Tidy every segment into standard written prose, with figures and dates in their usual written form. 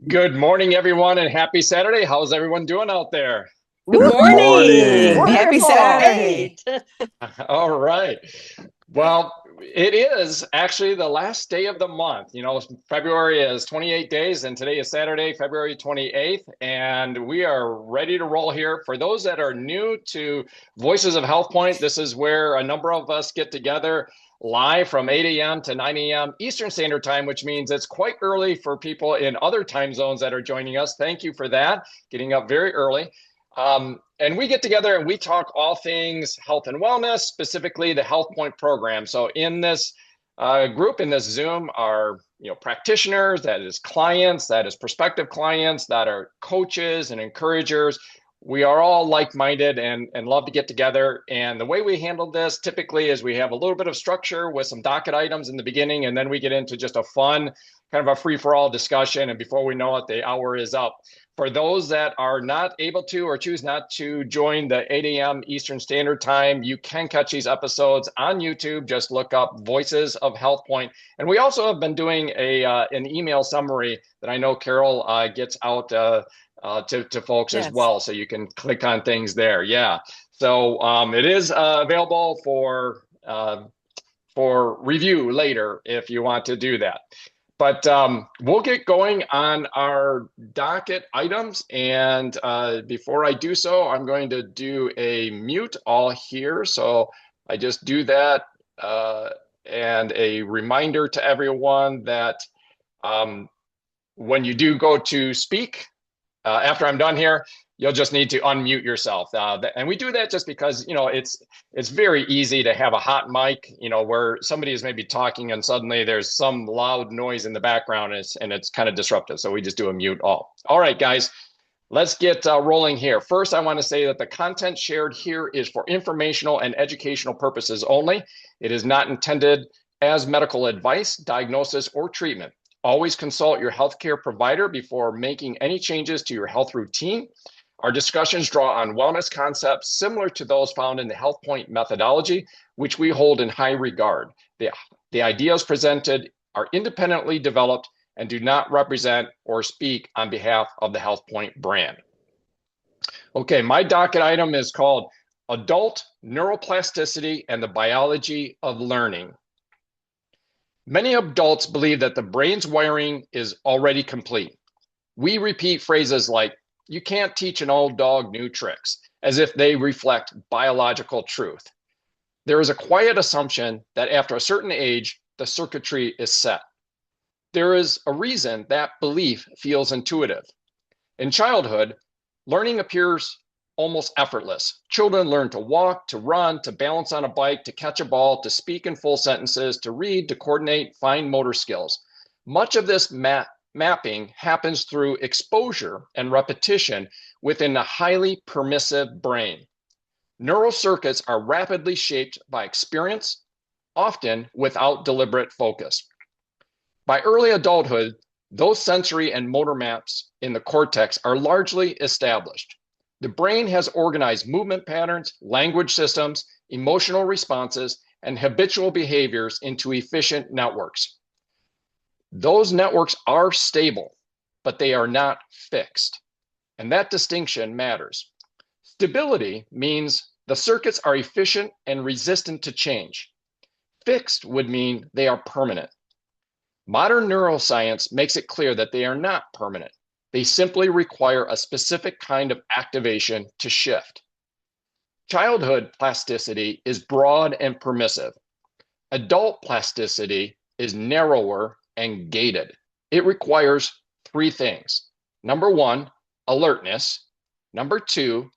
Good morning, everyone, and happy Saturday. How's everyone doing out there? Good Good morning. morning. Happy Wonderful. Saturday. All right. Well, it is actually the last day of the month. February is 28 days, and today is Saturday, February 28th, and we are ready to roll here. For those that are new to Voices of HealthPointe, this is where a number of us get together live from 8 a.m. to 9 a.m. Eastern Standard Time, which means it's quite early for people in other time zones that are joining us. Thank you for that, getting up very early. And we get together and we talk all things health and wellness, specifically the HealthPointe program. So in this group, in this Zoom, are practitioners, that is clients, that is prospective clients, that are coaches and encouragers. We are all like-minded and love to get together. And the way we handle this typically is we have a little bit of structure with some docket items in the beginning, and then we get into just a fun, kind of a free-for-all discussion. And before we know it, the hour is up. For those that are not able to or choose not to join the 8 a.m. Eastern Standard Time, you can catch these episodes on YouTube. Just look up Voices of HealthPointe. And we also have been doing an email summary that I know Carol gets out to folks as Yes. well. So you can click on things there. Yeah. So it is available for review later if you want to do that. But we'll get going on our docket items. And before I do so, I'm going to do a mute all here. So I just do that. And a reminder to everyone that when you do go to speak, after I'm done here, you'll just need to unmute yourself. And we do that just because, it's very easy to have a hot mic, where somebody is maybe talking and suddenly there's some loud noise in the background and it's kind of disruptive. So we just do a mute all. All right, guys, let's get rolling here. First, I want to say that the content shared here is for informational and educational purposes only. It is not intended as medical advice, diagnosis, or treatment. Always consult your healthcare provider before making any changes to your health routine. Our discussions draw on wellness concepts similar to those found in the HealthPointe methodology, which we hold in high regard. The ideas presented are independently developed and do not represent or speak on behalf of the HealthPointe brand. Okay, my docket item is called Adult Neuroplasticity and the Biology of Learning. Many adults believe that the brain's wiring is already complete. We repeat phrases like, "You can't teach an old dog new tricks," as if they reflect biological truth. There is a quiet assumption that after a certain age, the circuitry is set. There is a reason that belief feels intuitive. In childhood, learning appears almost effortless. Children learn to walk, to run, to balance on a bike, to catch a ball, to speak in full sentences, to read, to coordinate fine motor skills. Much of this mapping happens through exposure and repetition within a highly permissive brain. Neural circuits are rapidly shaped by experience, often without deliberate focus. By early adulthood, those sensory and motor maps in the cortex are largely established. The brain has organized movement patterns, language systems, emotional responses, and habitual behaviors into efficient networks. Those networks are stable, but they are not fixed. And that distinction matters. Stability means the circuits are efficient and resistant to change. Fixed would mean they are permanent. Modern neuroscience makes it clear that they are not permanent. They simply require a specific kind of activation to shift. Childhood plasticity is broad and permissive. Adult plasticity is narrower and gated. It requires three things. Number one, alertness. Number two,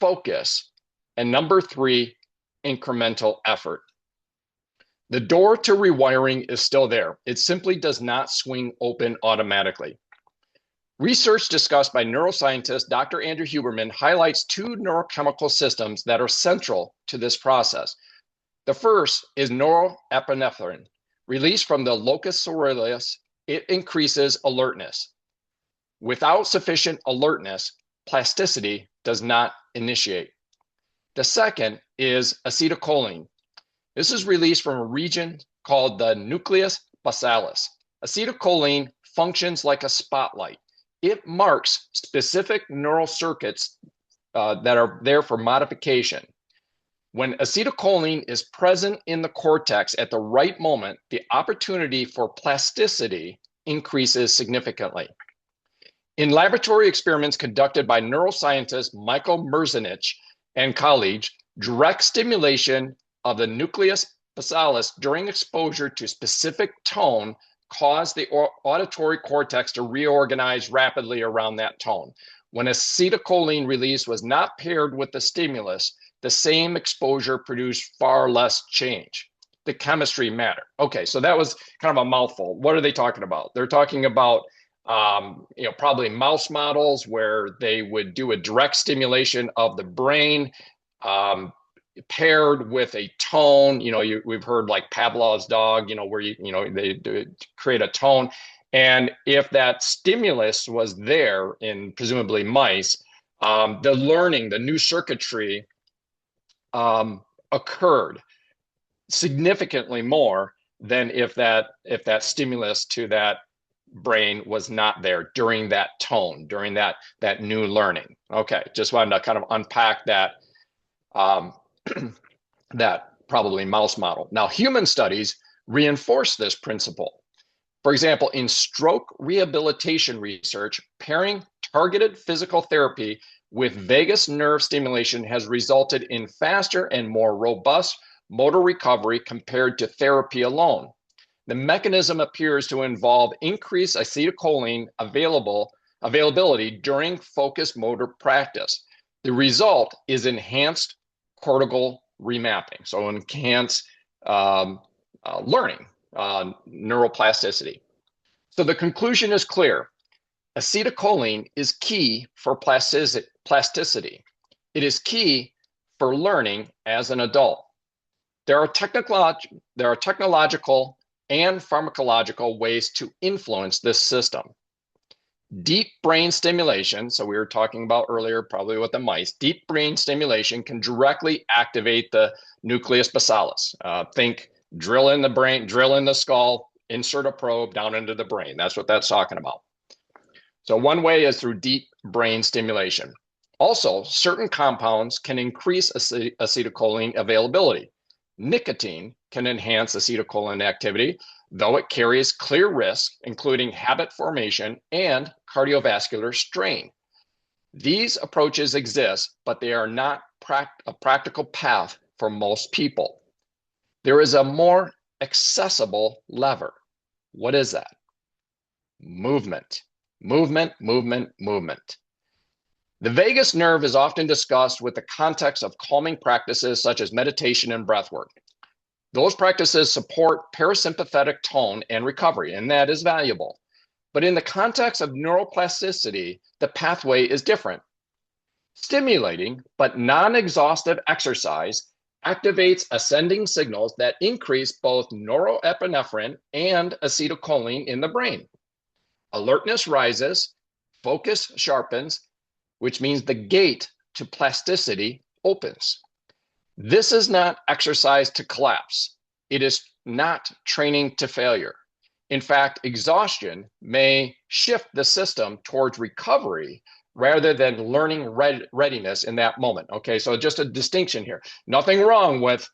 focus. And number three, incremental effort. The door to rewiring is still there. It simply does not swing open automatically. Research discussed by neuroscientist Dr. Andrew Huberman highlights two neurochemical systems that are central to this process. The first is norepinephrine. Released from the locus coeruleus, it increases alertness. Without sufficient alertness, plasticity does not initiate. The second is acetylcholine. This is released from a region called the nucleus basalis. Acetylcholine functions like a spotlight. It marks specific neural circuits that are there for modification. When acetylcholine is present in the cortex at the right moment, the opportunity for plasticity increases significantly. In laboratory experiments conducted by neuroscientist Michael Merzenich and colleagues, direct stimulation of the nucleus basalis during exposure to specific tone caused the auditory cortex to reorganize rapidly around that tone. When acetylcholine release was not paired with the stimulus, the same exposure produced far less change. The chemistry mattered. Okay, so that was kind of a mouthful. What are they talking about? They're talking about probably mouse models where they would do a direct stimulation of the brain paired with a tone. We've heard like Pavlov's dog, where they create a tone. And if that stimulus was there in presumably mice, the learning, the new circuitry occurred significantly more than if that stimulus to that brain was not there during that tone, during that new learning. Okay, just wanted to kind of unpack that that probably mouse model. Now, human studies reinforce this principle. For example, in stroke rehabilitation research, pairing targeted physical therapy with vagus nerve stimulation has resulted in faster and more robust motor recovery compared to therapy alone. The mechanism appears to involve increased acetylcholine availability during focused motor practice. The result is enhanced cortical remapping, so enhanced learning, neuroplasticity. So the conclusion is clear. Acetylcholine is key for plasticity. It is key for learning as an adult. There are technological and pharmacological ways to influence this system. Deep brain stimulation, so we were talking about earlier, probably with the mice, deep brain stimulation can directly activate the nucleus basalis. Think drill in the brain, drill in the skull, insert a probe down into the brain. That's what that's talking about. So one way is through deep brain stimulation. Also, certain compounds can increase acetylcholine availability. Nicotine can enhance acetylcholine activity, though it carries clear risk, including habit formation and cardiovascular strain. These approaches exist, but they are not a practical path for most people. There is a more accessible lever. What is that? Movement. Movement, movement, movement. The vagus nerve is often discussed with the context of calming practices such as meditation and breathwork. Those practices support parasympathetic tone and recovery, and that is valuable. But in the context of neuroplasticity, the pathway is different. Stimulating but non-exhaustive exercise activates ascending signals that increase both norepinephrine and acetylcholine in the brain. Alertness rises, focus sharpens, which means the gate to plasticity opens. This is not exercise to collapse. It is not training to failure. In fact, exhaustion may shift the system towards recovery rather than learning readiness in that moment. Okay, so just a distinction here. Nothing wrong with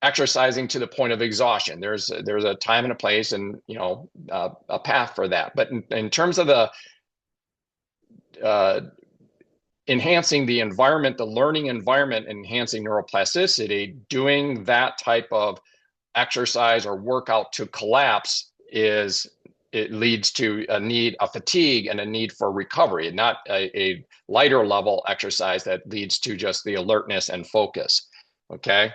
exercising to the point of exhaustion. There's a time and a place and a path for that. But in terms of the enhancing the environment, the learning environment, enhancing neuroplasticity, doing that type of exercise or workout to collapse it leads to a fatigue and a need for recovery, not a lighter level exercise that leads to just the alertness and focus. Okay.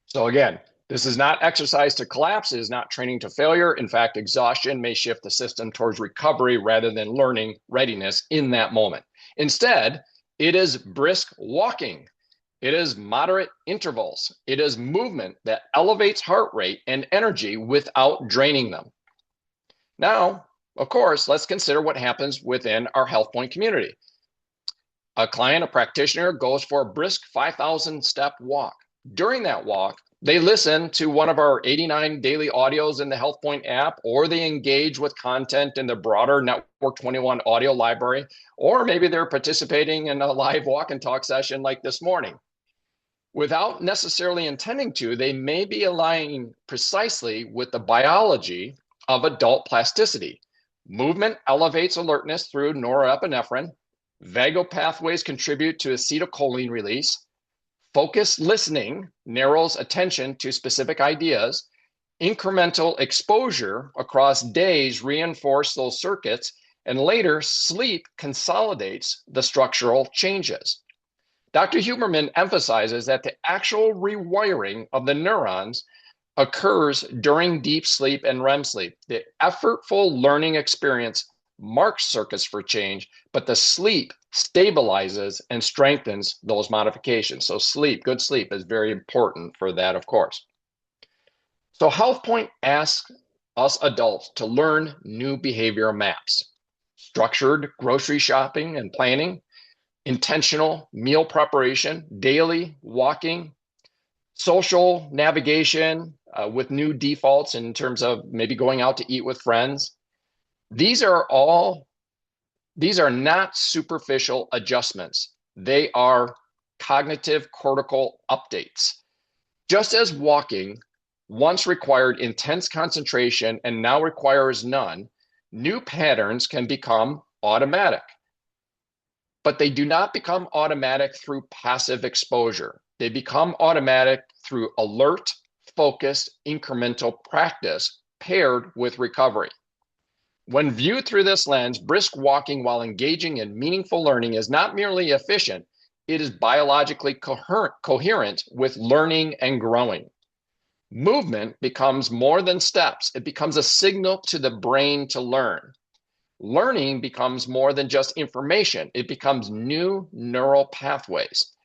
So again, this is not exercise to collapse. It is not training to failure. In fact, exhaustion may shift the system towards recovery rather than learning readiness in that moment. Instead, it is brisk walking. It is moderate intervals. It is movement that elevates heart rate and energy without draining them. Now, of course, let's consider what happens within our HealthPointe community. A client, a practitioner, goes for a brisk 5,000 step walk. During that walk, They listen to one of our 89 daily audios in the HealthPointe app, or they engage with content in the broader Network 21 audio library, or maybe they're participating in a live walk and talk session like this morning. Without necessarily intending to, they may be aligning precisely with the biology of adult plasticity. Movement elevates alertness through norepinephrine. Vagal pathways contribute to acetylcholine release. Focused listening narrows attention to specific ideas. Incremental exposure across days reinforce those circuits, and later sleep consolidates the structural changes. Dr. Huberman emphasizes that the actual rewiring of the neurons occurs during deep sleep and REM sleep. The effortful learning experience marks circuits for change, but the sleep stabilizes and strengthens those modifications. So sleep, good sleep is very important for that, of course. So HealthPointe asks us adults to learn new behavioral maps, structured grocery shopping and planning, intentional meal preparation, daily walking, social navigation with new defaults in terms of maybe going out to eat with friends. These are not superficial adjustments. They are cognitive cortical updates. Just as walking once required intense concentration and now requires none, new patterns can become automatic. But they do not become automatic through passive exposure. They become automatic through alert, focused, incremental practice paired with recovery. When viewed through this lens, brisk walking while engaging in meaningful learning is not merely efficient, it is biologically coherent with learning and growing. Movement becomes more than steps. It becomes a signal to the brain to learn. Learning becomes more than just information. It becomes new neural pathways.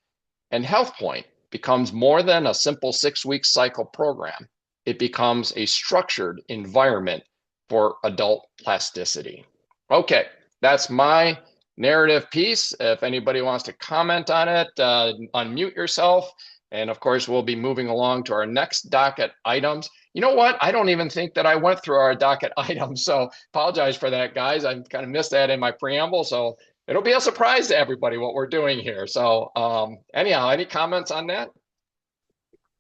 And HealthPointe becomes more than a simple 6-week cycle program. It becomes a structured environment for adult plasticity. Okay, that's my narrative piece. If anybody wants to comment on it, unmute yourself. And of course, we'll be moving along to our next docket items. You know what? I don't even think that I went through our docket items. So apologize for that, guys. I kind of missed that in my preamble. So it'll be a surprise to everybody what we're doing here. So anyhow, any comments on that?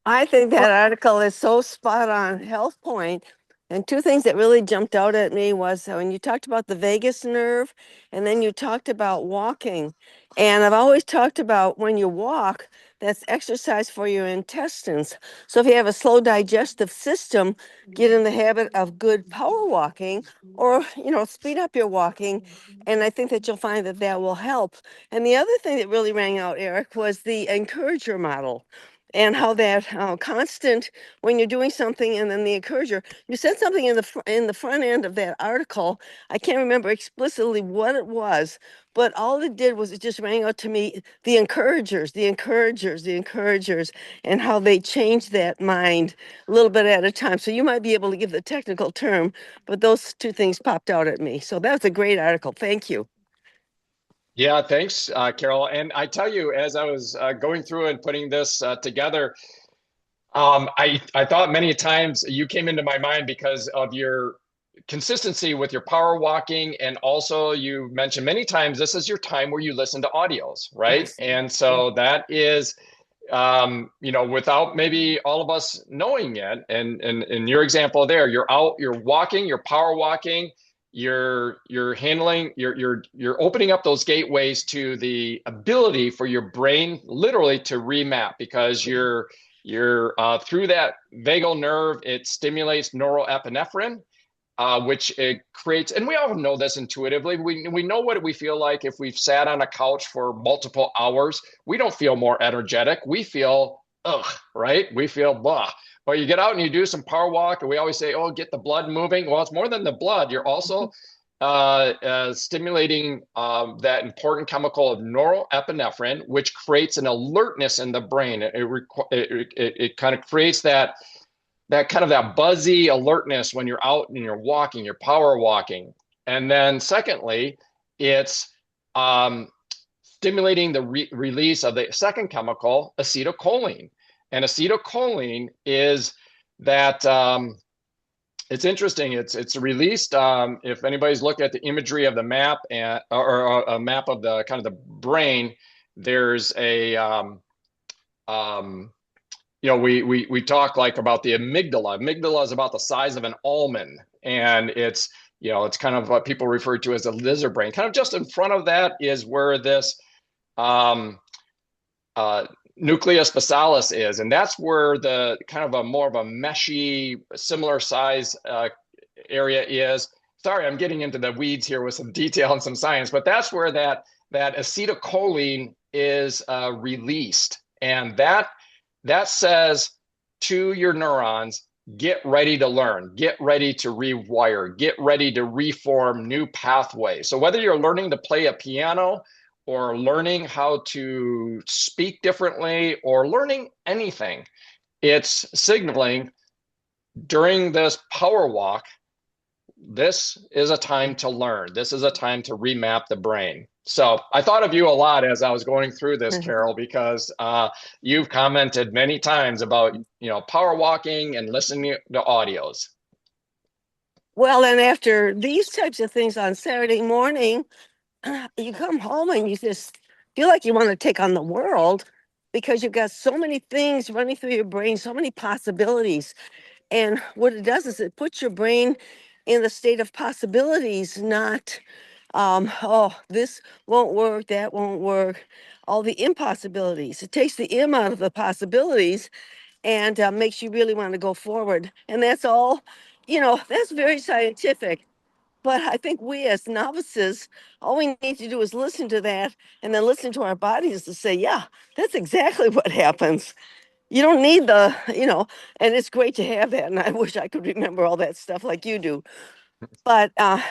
I think that article is so spot on, HealthPointe. And two things that really jumped out at me was when you talked about the vagus nerve and then you talked about walking. And I've always talked about when you walk, that's exercise for your intestines. So if you have a slow digestive system, get in the habit of good power walking or, speed up your walking. And I think that you'll find that that will help. And the other thing that really rang out, Eric, was the encourager model and how that constant when you're doing something and then the encourager. You said something in the front end of that article. I can't remember explicitly what it was, but all it did was it just rang out to me the encouragers, the encouragers, the encouragers, and how they change that mind a little bit at a time. So you might be able to give the technical term, but those two things popped out at me. So that was a great article. Thank you. Yeah, thanks, Carol. And I tell you, as I was going through and putting this together, I thought many times you came into my mind because of your consistency with your power walking. And also you mentioned many times, this is your time where you listen to audios, right? Yes. And so that is, without maybe all of us knowing yet, and in your example there, you're out, you're walking, you're power walking, you're handling, you're opening up those gateways to the ability for your brain literally to remap because you're through that vagal nerve, it stimulates norepinephrine, which it creates, and we all know this intuitively. We know what we feel like if we've sat on a couch for multiple hours. We don't feel more energetic. We feel ugh, right? We feel blah. But you get out and you do some power walk, and we always say, "Oh, get the blood moving." Well, it's more than the blood. You're also stimulating that important chemical of norepinephrine, which creates an alertness in the brain. It kind of creates that kind of that buzzy alertness when you're out and you're walking, you're power walking. And then secondly, it's stimulating the release of the second chemical, acetylcholine. And acetylcholine is that it's interesting. It's released. If anybody's looked at the imagery of the map or a map of the kind of the brain, there's a we talk like about the amygdala. Amygdala is about the size of an almond, and it's kind of what people refer to as a lizard brain. Kind of just in front of that is where this um, nucleus basalis is, and that's where the kind of a more of a meshy, similar size area is. Sorry, I'm getting into the weeds here with some detail and some science, but that's where that acetylcholine is released, and that says to your neurons, get ready to learn, get ready to rewire, get ready to reform new pathways. So whether you're learning to play a piano or learning how to speak differently or learning anything, it's signaling during this power walk, this is a time to learn. This is a time to remap the brain. So I thought of you a lot as I was going through this, Carol, because you've commented many times about, power walking and listening to audios. Well, and after these types of things on Saturday morning, you come home and you just feel like you want to take on the world because you've got so many things running through your brain, so many possibilities. And what it does is it puts your brain in the state of possibilities, not, oh, this won't work, that won't work, all the impossibilities. It takes the M out of the possibilities and makes you really want to go forward. And that's all, that's very scientific. But I think we as novices, all we need to do is listen to that and then listen to our bodies to say, yeah, that's exactly what happens. You don't need and it's great to have that. And I wish I could remember all that stuff like you do. But I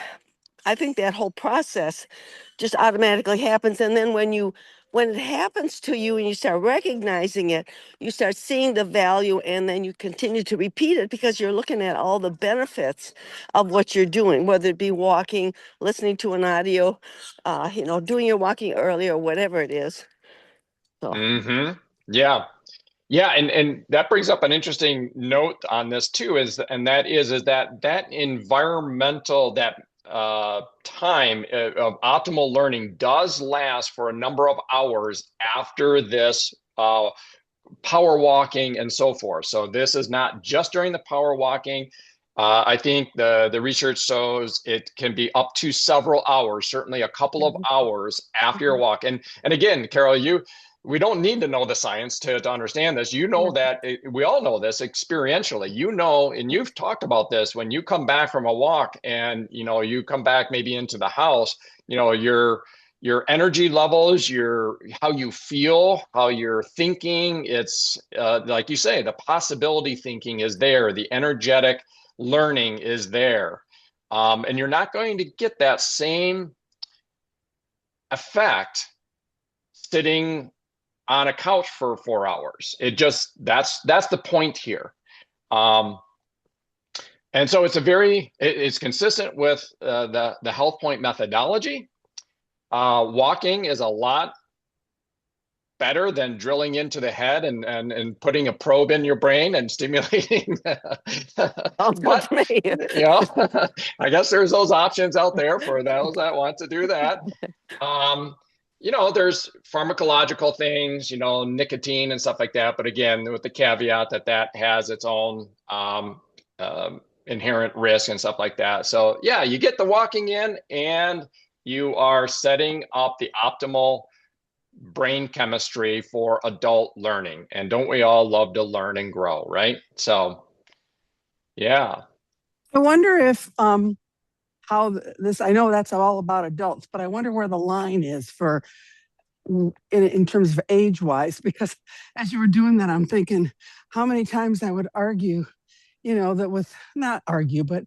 think that whole process just automatically happens. And then when it happens to you and you start recognizing it, you start seeing the value and then you continue to repeat it because you're looking at all the benefits of what you're doing, whether it be walking, listening to an audio, doing your walking early or whatever it is. So. Mm-hmm. Yeah. Yeah, and that brings up an interesting note on this too, and that is that environmental time of optimal learning does last for a number of hours after this power walking and so forth. So this is not just during the power walking. I think the research shows it can be up to several hours, certainly a couple of hours after your walk. And again, Carol, we don't need to know the science to understand this. That we all know this experientially, and you've talked about this when you come back from a walk and, you come back maybe into the house, your energy levels, how you feel, how you're thinking. It's like you say, the possibility thinking is there. The energetic learning is there. And you're not going to get that same effect sitting on a couch for 4 hours. That's the point here. And so it's consistent with the HealthPointe methodology. Walking is a lot better than drilling into the head and putting a probe in your brain and stimulating. But I guess there's those options out there for those that want to do that. There's pharmacological things, nicotine and stuff like that. But again, with the caveat that has its own inherent risk and stuff like that. So yeah, you get the walking in and you are setting up the optimal brain chemistry for adult learning. And don't we all love to learn and grow, right? So yeah. I wonder if how this, I know that's all about adults, but I wonder where the line is for in terms of age wise, because as you were doing that, I'm thinking how many times I would argue, that with not argue, but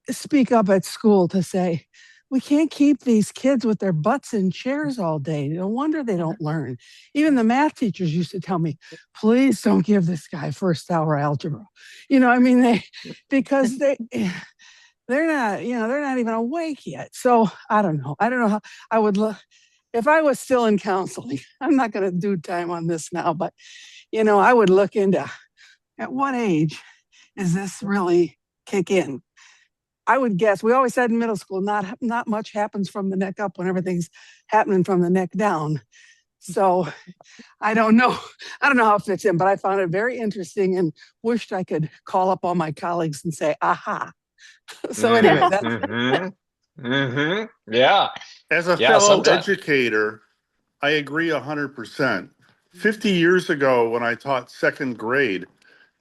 speak up at school to say, we can't keep these kids with their butts in chairs all day. No wonder they don't learn. Even the math teachers used to tell me, please don't give this guy first hour algebra. Because they're not even awake yet. So I don't know how I would look if I was still in counseling. I'm not going to do time on this now, but I would look into at what age is this really kick in? I would guess we always said in middle school, not much happens from the neck up when everything's happening from the neck down. So I don't know. I don't know how it fits in, but I found it very interesting and wished I could call up all my colleagues and say, aha. So anyway, that's Yeah. As a fellow educator, I agree 100%. 50 years ago, when I taught second grade,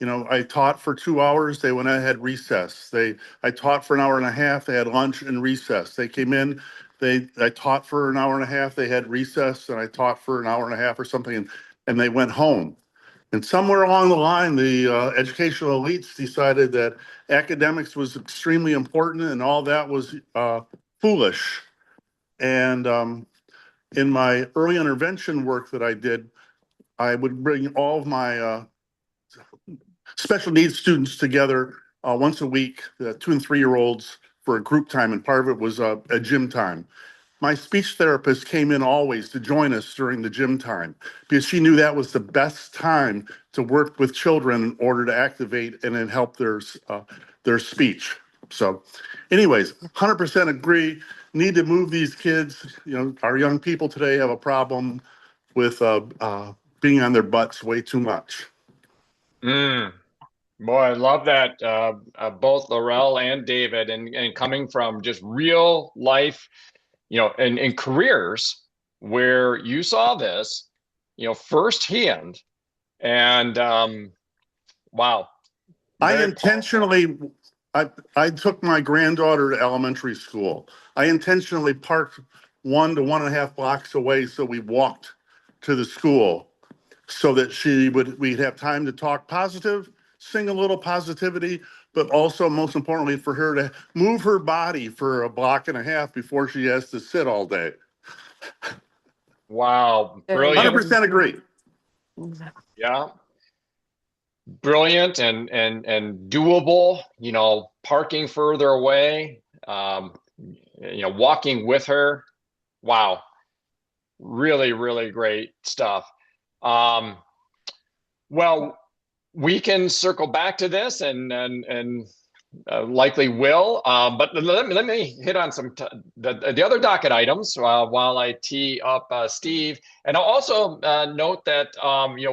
I taught for 2 hours. They went ahead recess. I taught for an hour and a half. They had lunch and recess. They came in. I taught for an hour and a half. They had recess, and I taught for an hour and a half or something, and they went home. And somewhere along the line, the educational elites decided that academics was extremely important, and all that was foolish. And in my early intervention work that I did, I would bring all of my special needs students together once a week, 2 and 3-year-olds, for a group time, and part of it was a gym time. My speech therapist came in always to join us during the gym time because she knew that was the best time to work with children in order to activate and then help their speech. So anyways, 100% agree. Need to move these kids. Our young people today have a problem with being on their butts way too much. Boy, I love that, both Laurel and David, and coming from just real life, and careers where you saw this, firsthand. And wow. I took my granddaughter to elementary school. I intentionally parked 1 to 1.5 blocks away so we walked to the school so that we'd have time to talk positive, sing a little positivity, but also most importantly for her to move her body for 1.5 blocks before she has to sit all day. Wow. Brilliant. 100% agree. Yeah. Brilliant and doable, parking further away, walking with her. Wow. Really, really great stuff. Well, we can circle back to this and likely will, but let me hit on some the other docket items while I tee up Steve. And I'll also note that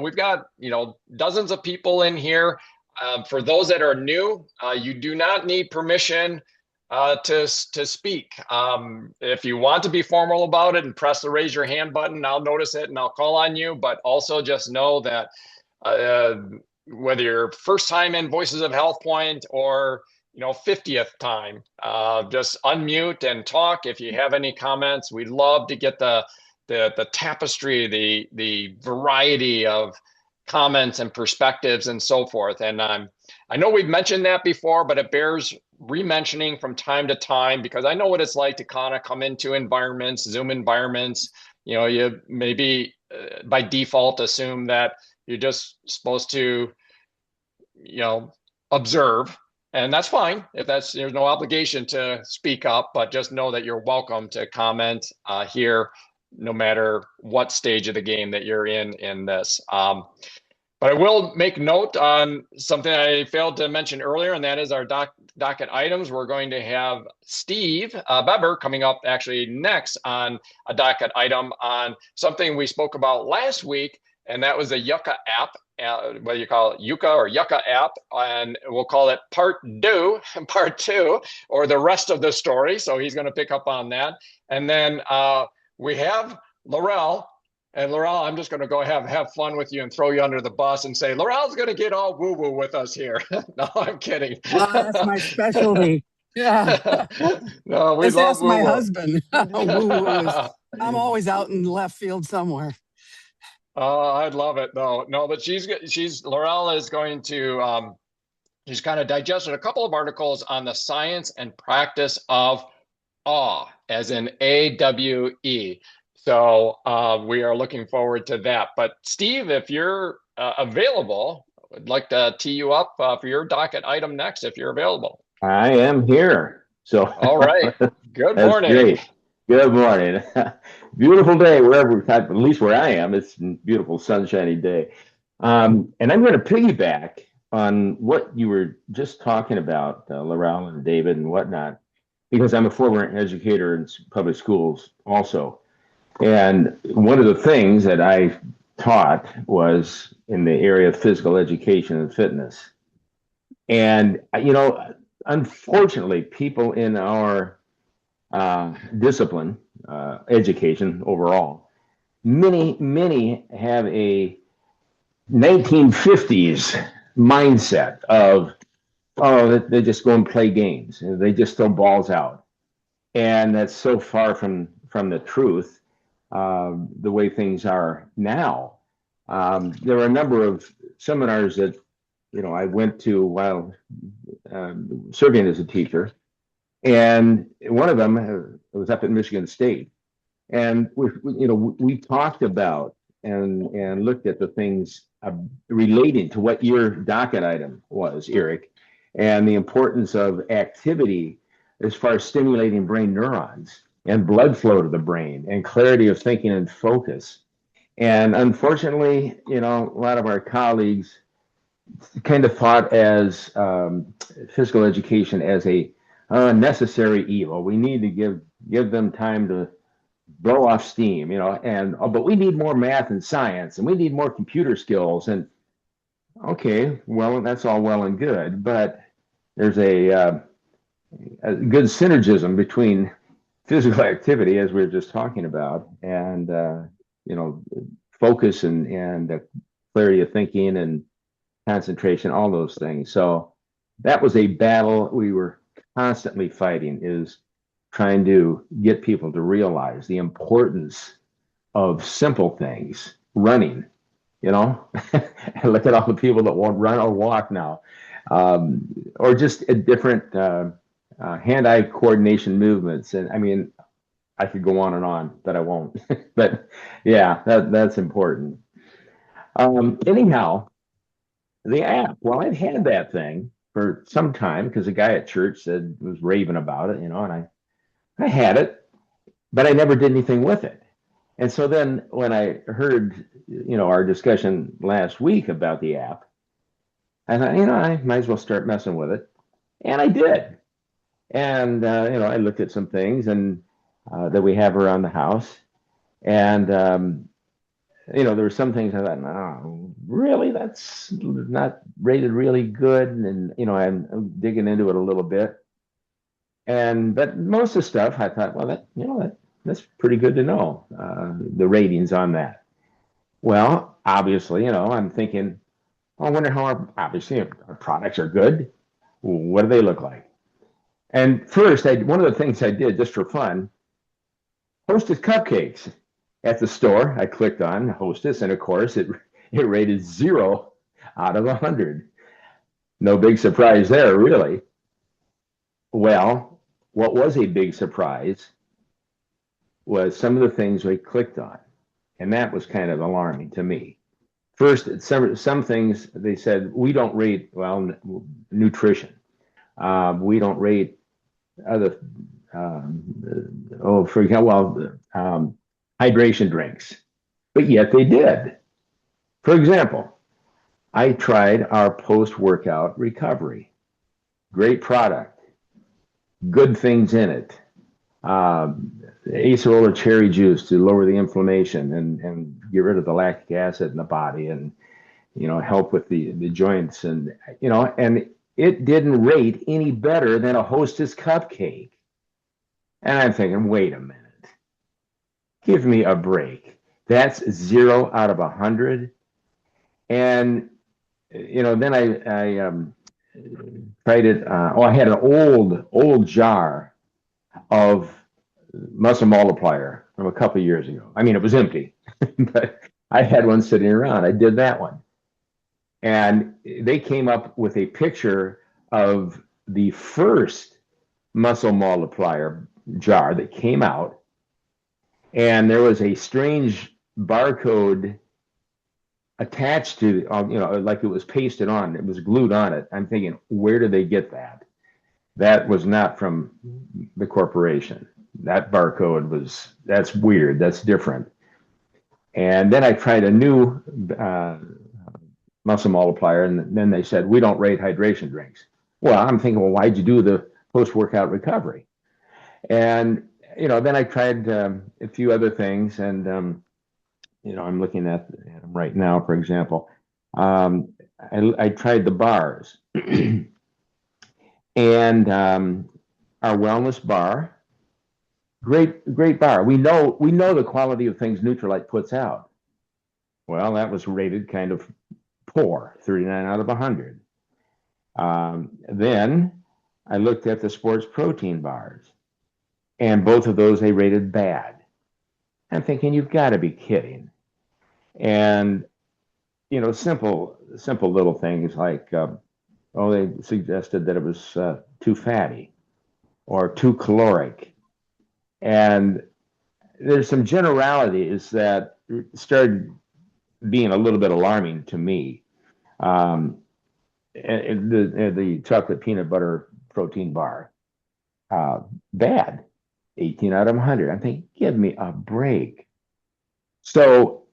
we've got dozens of people in here. For those that are new, you do not need permission to speak. If you want to be formal about it and press the raise your hand button, I'll notice it and I'll call on you. But also just know that whether you're first time in Voices of HealthPointe or 50th time, just unmute and talk if you have any comments. We'd love to get the tapestry, the variety of comments and perspectives and so forth. And I know we've mentioned that before, but it bears re-mentioning from time to time because I know what it's like to kind of come into environments, Zoom environments. You maybe by default assume that you're just supposed to observe, and that's fine if there's no obligation to speak up, but just know that you're welcome to comment here no matter what stage of the game that you're in this. But I will make note on something I failed to mention earlier, and that is our docket items. We're going to have Steve Beber coming up actually next on a docket item on something we spoke about last week, and that was the Yuka app, whether you call it Yuka or Yuka app, and we'll call it part two, or the rest of the story. So he's going to pick up on that. And then we have Laurel. And Laurel, I'm just going to go have fun with you and throw you under the bus and say, Laurel's going to get all woo-woo with us here. No, I'm kidding. That's my specialty. Yeah. No, we love woo-woo. My husband. Woo-woo is, I'm always out in left field somewhere. Oh, I'd love it. No, but Laurel is going to, she's kind of digested a couple of articles on the science and practice of awe, as in AWE. So we are looking forward to that. But Steve, if you're available, I'd like to tee you up for your docket item next, if you're available. I am here. So all right. Good morning. Great. Good morning. Beautiful day wherever, at least where I am. It's a beautiful sunshiny day. And I'm going to piggyback on what you were just talking about, Laurel and David and whatnot, because I'm a former educator in public schools also. And one of the things that I taught was in the area of physical education and fitness. And, unfortunately, people in our discipline, education overall, many have a 1950s mindset of, oh, they just go and play games. They just throw balls out. And that's so far from the truth, the way things are now. There are a number of seminars that, I went to while serving as a teacher. And one of them was up at Michigan State. And we talked about and looked at the things relating to what your docket item was, Eric, and the importance of activity as far as stimulating brain neurons and blood flow to the brain and clarity of thinking and focus. And unfortunately, a lot of our colleagues kind of thought as physical education as a necessary evil. We need to give them time to blow off steam, but we need more math and science, and we need more computer skills. And okay, well, that's all well and good, but there's a good synergism between physical activity, as we were just talking about, and focus and clarity of thinking and concentration, all those things. So that was a battle we were constantly fighting, is trying to get people to realize the importance of simple things, running, look at all the people that won't run or walk now, or just a different hand-eye coordination movements. And I mean, I could go on, but I won't. But yeah, that's important. Anyhow, the app, well, I've had that thing for some time because a guy at church was raving about it, and I had it, but I never did anything with it. And so then when I heard, our discussion last week about the app, I thought, I might as well start messing with it. And I did. And, I looked at some things and that we have around the house. And, there were some things I thought, no, really, that's not rated really good. And, I'm digging into it a little bit. But most of the stuff I thought, well, that's pretty good to know, the ratings on that. Well, obviously, I'm thinking, I wonder how our products are good. What do they look like? And first, one of the things I did just for fun, Hostess cupcakes at the store. I clicked on Hostess, and of course, it rated 0 out of 100. No big surprise there, really. Well, what was a big surprise was some of the things we clicked on, and that was kind of alarming to me. First, some things they said, we don't rate, well, nutrition. We don't rate other, for example, hydration drinks, but yet they did. For example, I tried our post-workout recovery. Great product, good things in it. Acerola cherry juice to lower the inflammation and get rid of the lactic acid in the body, and help with the joints, and and it didn't rate any better than a Hostess cupcake. And I'm thinking, wait a minute, give me a break. That's 0 out of 100. And then I tried it. I had an old jar of muscle multiplier from a couple of years ago. I mean, it was empty, but I had one sitting around. I did that one. And they came up with a picture of the first muscle multiplier jar that came out. And there was a strange barcode attached to, like it was pasted on, it was glued on it. I'm thinking, where did they get that? That was not from the corporation. That barcode that's weird, that's different. And then I tried a new muscle multiplier. And then they said, we don't rate hydration drinks. Well, I'm thinking, well, why'd you do the post-workout recovery? And, then I tried a few other things. And, I'm looking at them right now, for example. I tried the bars and our wellness bar. Great bar. We know the quality of things Nutrilite puts out. Well, that was rated kind of poor, 39 out of 100. Then I looked at the sports protein bars, and both of those they rated bad. I'm thinking, you've got to be kidding. And simple little things like, they suggested that it was too fatty or too caloric. And there's some generalities that started being a little bit alarming to me. And the chocolate peanut butter protein bar, bad, 18 out of 100. I'm thinking, give me a break. So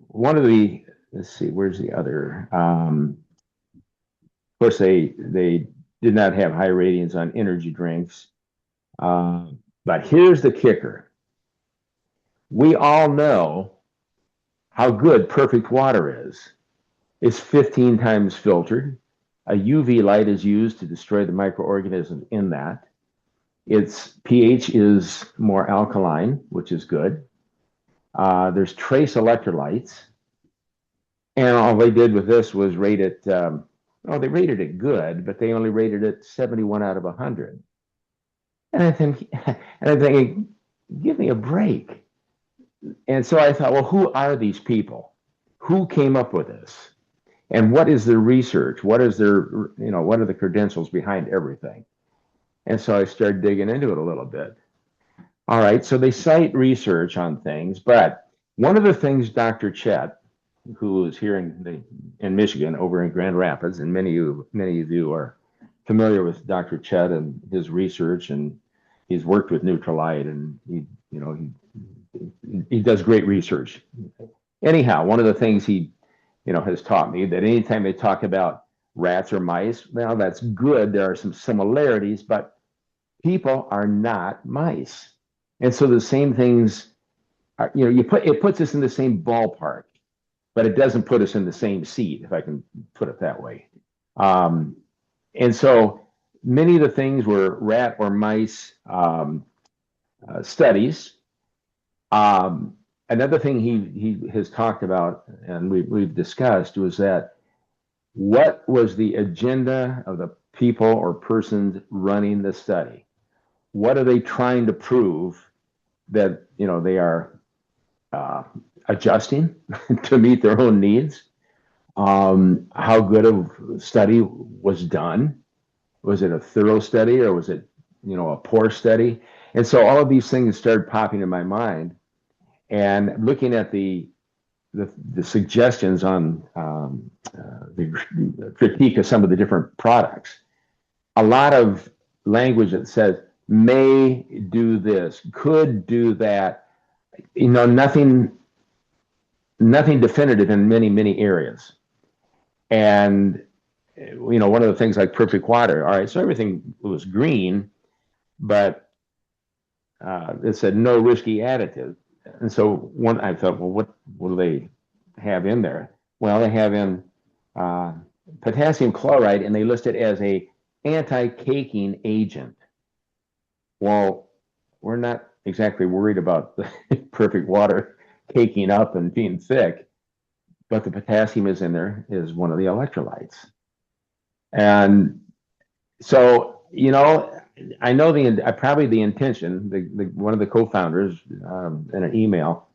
one of the, let's see, where's the other? Of course, they did not have high ratings on energy drinks. But here's the kicker. We all know how good perfect water is. It's 15 times filtered. A UV light is used to destroy the microorganisms in that. Its pH is more alkaline, which is good. There's trace electrolytes. And all they did with this was rate it, they rated it good, but they only rated it 71 out of 100. And I'm thinking, give me a break. And so I thought, well, who are these people? Who came up with this? And what is their research? What is their, what are the credentials behind everything? And so I started digging into it a little bit. All right, so they cite research on things, but one of the things Dr. Chet, who is here in Michigan, over in Grand Rapids, and many of you are familiar with Dr. Chet and his research, and he's worked with Nutrilite, and he does great research. Anyhow, one of the things he has taught me that anytime they talk about rats or mice, well, that's good. There are some similarities, but people are not mice. And so the same things are, it puts us in the same ballpark, but it doesn't put us in the same seat, if I can put it that way. And so many of the things were rat or mice studies. Another thing he has talked about, and we've discussed, was that what was the agenda of the people or persons running the study? What are they trying to prove that they are adjusting to meet their own needs? How good of study was done? Was it a thorough study, or was it a poor study? And so all of these things started popping in my mind, and looking at the suggestions on the critique of some of the different products. A lot of language that says may do this, could do that. Nothing definitive in many areas. And one of the things like perfect water. All right, so everything was green, but it said no risky additive. And so I thought, well, what do they have in there? Well, they have in potassium chloride, and they list it as a anti-caking agent. Well, we're not exactly worried about the perfect water caking up and being thick, but the potassium is in there is one of the electrolytes. And so, I know probably the intention, one of the co-founders in an email,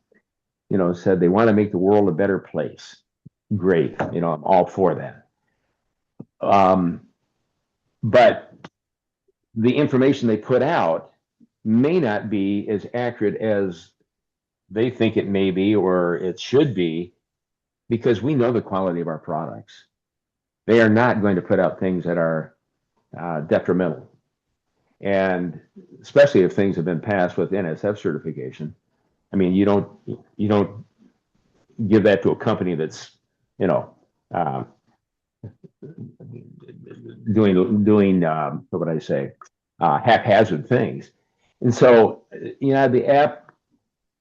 said they want to make the world a better place. Great. I'm all for that. But the information they put out may not be as accurate as they think it may be or it should be, because we know the quality of our products. They are not going to put out things that are detrimental. And especially if things have been passed with NSF certification. I mean, you don't give that to a company that's, uh, doing what would I say, haphazard things. And so, the app,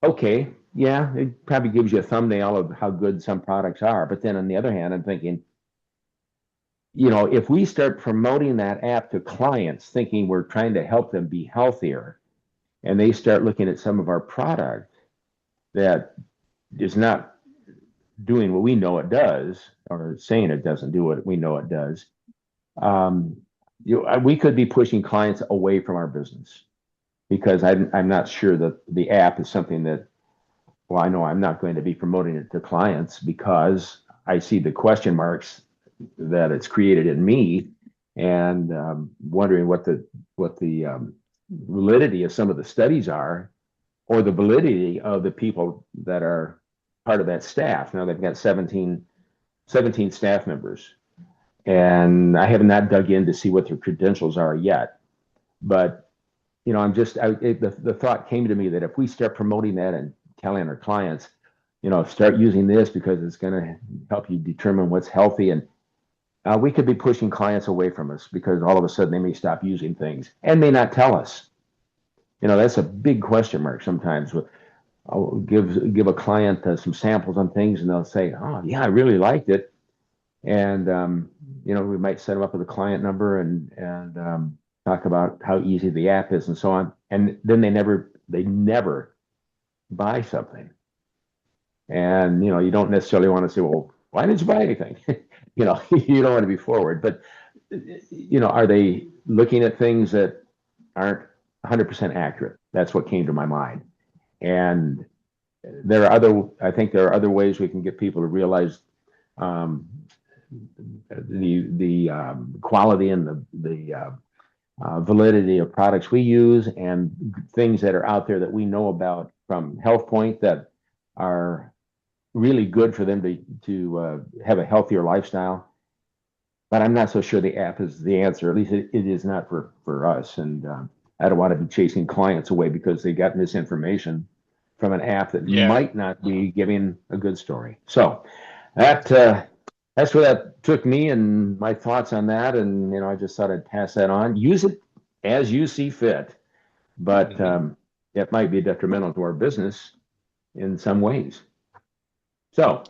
okay, yeah, it probably gives you a thumbnail of how good some products are. But then on the other hand, I'm thinking, if we start promoting that app to clients, thinking we're trying to help them be healthier, and they start looking at some of our product that is not doing what we know it does, or saying it doesn't do what we know it does, um, we could be pushing clients away from our business because I'm not sure that the app is something that, well, I know I'm not going to be promoting it to clients because I see the question marks that it's created in me, and wondering what the validity of some of the studies are, or the validity of the people that are part of that staff. Now they've got 17 staff members, and I have not dug in to see what their credentials are yet. But the thought came to me that if we start promoting that and telling our clients, start using this because it's going to help you determine what's healthy, and we could be pushing clients away from us because all of a sudden they may stop using things and may not tell us. That's a big question mark sometimes. I'll give a client some samples on things, and they'll say, "Oh, yeah, I really liked it," and we might set them up with a client number and talk about how easy the app is and so on, and then they never buy something. And you don't necessarily want to say, "Well, why didn't you buy anything?" You don't want to be forward, but are they looking at things that aren't 100% accurate? That's what came to my mind. And I think there are other ways we can get people to realize um, the quality and the validity of products we use, and things that are out there that we know about from HealthPointe that are really good for them to have a healthier lifestyle. But I'm not so sure the app is the answer. At least it is not for us. And I don't want to be chasing clients away because they got misinformation from an app that might not be giving a good story. So that's where that took me and my thoughts on that. And I just thought I'd pass that on. Use it as you see fit, but it might be detrimental to our business in some ways. So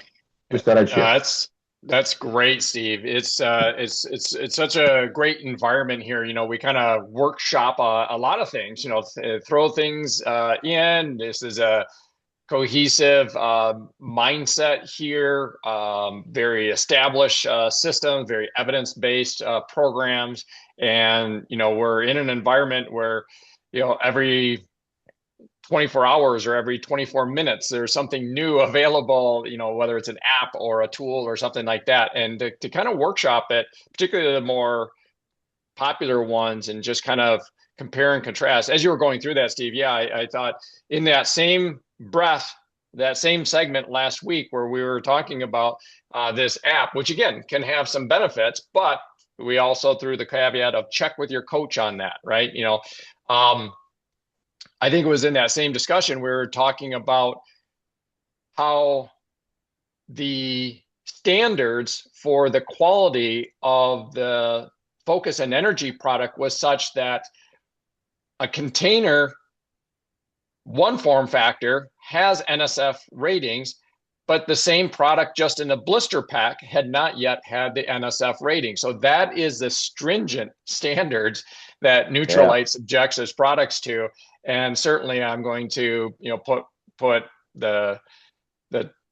just thought I'd share. That's great, Steve. It's such a great environment here. We kind of workshop a lot of things. Throw things in. This is a cohesive mindset here. Very established system, very evidence-based programs, and we're in an environment where every 24 hours or every 24 minutes there's something new available, whether it's an app or a tool or something like that, and to kind of workshop it, particularly the more popular ones, and just kind of compare and contrast. As you were going through that, Steve, I thought in that same breath, that same segment last week where we were talking about this app, which again can have some benefits, but we also threw the caveat of check with your coach on that, right? I think it was in that same discussion we were talking about how the standards for the quality of the focus and energy product was such that a container, one form factor, has NSF ratings, but the same product just in a blister pack had not yet had the NSF rating. So that is the stringent standards that Neutralite subjects its products to. And certainly I'm going to, put the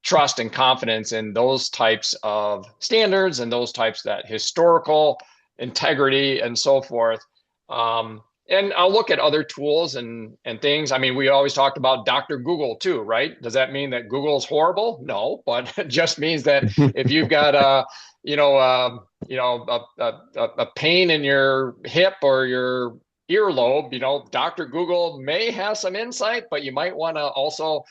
trust and confidence in those types of standards and those types, that historical integrity and so forth. And I'll look at other tools and things. I mean, we always talked about Dr. Google too, right? Does that mean that Google's horrible? No, but it just means that if you've got a pain in your hip or your earlobe, Dr. Google may have some insight, but you might want to also,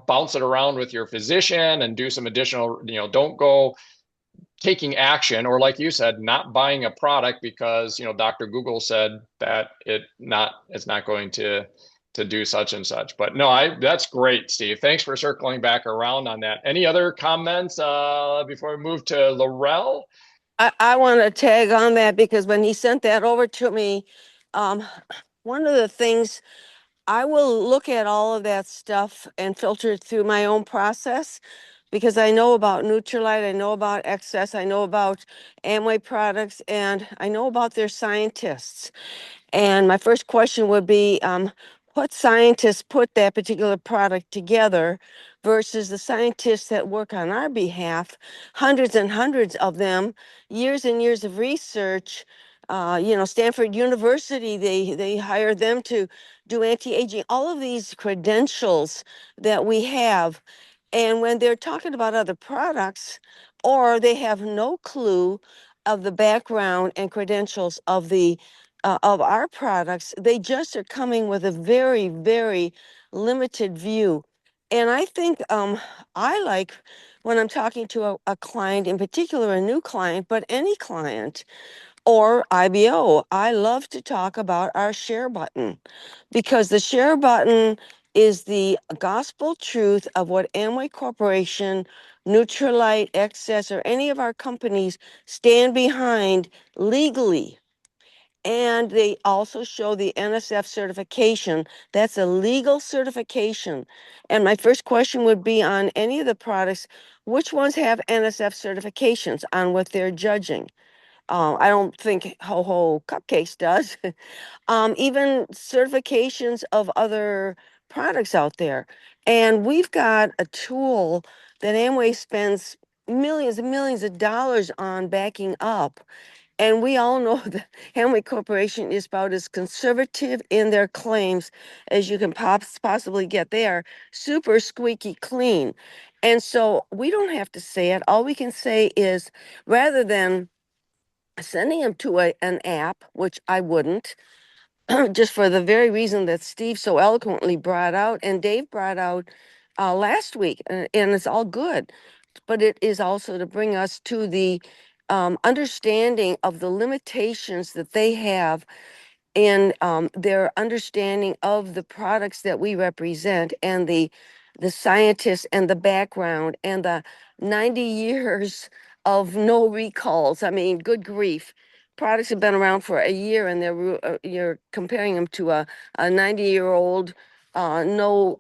bounce it around with your physician and do some additional, don't go taking action, or like you said, not buying a product because Dr. Google said that it's not going to to do such and such. But no, that's great, Steve. Thanks for circling back around on that. Any other comments before we move to Laurel? I want to tag on that because when he sent that over to me, one of the things I will look at all of that stuff and filter it through my own process because I know about Nutrilite, I know about Excess, I know about Amway products, and I know about their scientists. And my first question would be, what scientists put that particular product together versus the scientists that work on our behalf, hundreds and hundreds of them, years and years of research. Stanford University, they hire them to do anti-aging, all of these credentials that we have. And when they're talking about other products, or they have no clue of the background and credentials of our products, they just are coming with a very, very limited view. And I think I like when I'm talking to a client, in particular, a new client, but any client or IBO, I love to talk about our share button because the share button is the gospel truth of what Amway Corporation, Nutrilite, Excess, or any of our companies stand behind legally. And they also show the NSF certification. That's a legal certification. And my first question would be on any of the products, which ones have NSF certifications on what they're judging? I don't think Ho Ho Cupcakes does. Even certifications of other products out there. And we've got a tool that Amway spends millions and millions of dollars on backing up. And we all know that Amway Corporation is about as conservative in their claims as you can possibly get. They are super squeaky clean. And so we don't have to say it. All we can say is rather than sending them to an app, which I wouldn't, just for the very reason that Steve so eloquently brought out and Dave brought out last week, and it's all good. But it is also to bring us to the understanding of the limitations that they have in their understanding of the products that we represent and the scientists and the background and the 90 years of no recalls. I mean, good grief. Products have been around for a year and you're comparing them to a 90-year-old no